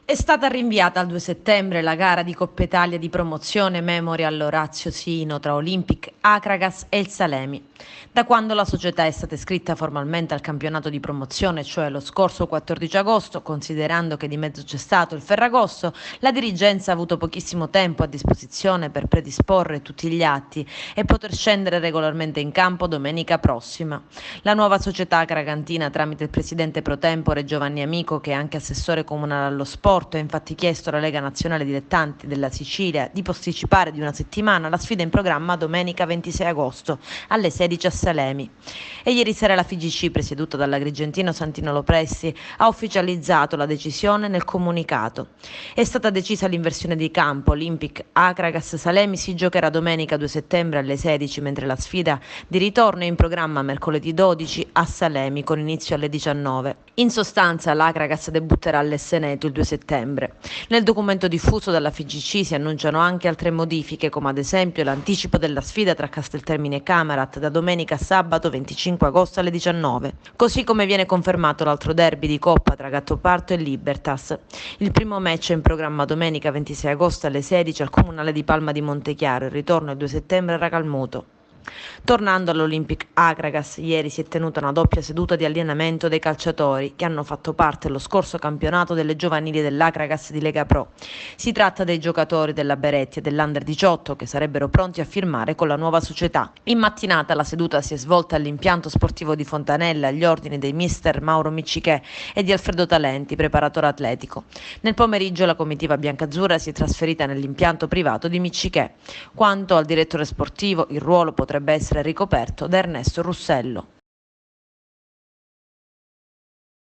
È stata rinviata al 2 settembre la gara di Coppa Italia di promozione Memorial Orazio Sino tra Olympic Akragas e il Salemi. Da quando la società è stata iscritta formalmente al campionato di promozione, cioè lo scorso 14 agosto, considerando che di mezzo c'è stato il Ferragosto, la dirigenza ha avuto pochissimo tempo a disposizione per predisporre tutti gli atti e poter scendere regolarmente in campo domenica prossima. La nuova società cragantina, tramite il presidente pro tempore Giovanni Amico, che è anche assessore comunale allo sport, ha infatti chiesto alla Lega Nazionale Dilettanti della Sicilia di posticipare di una settimana la sfida in programma domenica 26 agosto alle 16 a Salemi. E ieri sera la FIGC, presieduta dall'agrigentino Santino Lopressi, ha ufficializzato la decisione nel comunicato. È stata decisa l'inversione di campo. Olympic Akragas Salemi si giocherà domenica 2 settembre alle 16, mentre la sfida di ritorno è in programma mercoledì 12 a Salemi con inizio alle 19. In sostanza l'Akragas debutterà all'Esseneto il 2 settembre. Nel documento diffuso dalla FIGC si annunciano anche altre modifiche, come ad esempio l'anticipo della sfida tra Casteltermine e Camarat da domenica a sabato 25 agosto alle 19, così come viene confermato l'altro derby di Coppa tra Gattopardo e Libertas. Il primo match è in programma domenica 26 agosto alle 16 al Comunale di Palma di Montechiaro, il ritorno il 2 settembre a Racalmuto. Tornando all'Olympic Akragas, ieri si è tenuta una doppia seduta di allenamento dei calciatori che hanno fatto parte dello scorso campionato delle giovanili dell'Akragas di Lega Pro. Si tratta dei giocatori della Beretti e dell'Under 18 che sarebbero pronti a firmare con la nuova società. In mattinata la seduta si è svolta all'impianto sportivo di Fontanella agli ordini dei mister Mauro Miccichè e di Alfredo Talenti, preparatore atletico. Nel pomeriggio la comitiva biancazzurra si è trasferita nell'impianto privato di Miccichè. Quanto al direttore sportivo, il ruolo potrebbe essere ricoperto da Ernesto Russello.